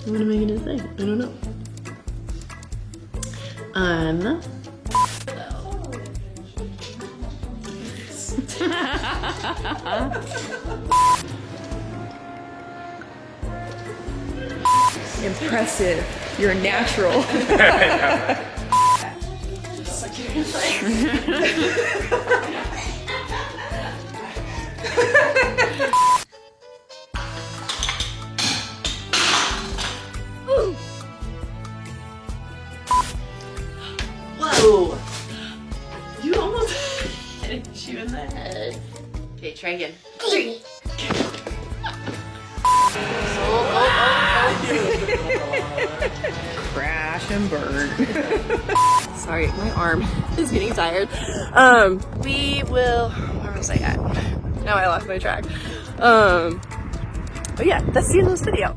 I'm gonna make it a thing. I don't know. Impressive. You're natural. Whoa! You almost hit you in the head. Okay, try again. 3. Crash and burn. Sorry, my arm is getting tired. We will, where was I at? Now I lost my track. But yeah, that's the end of this video.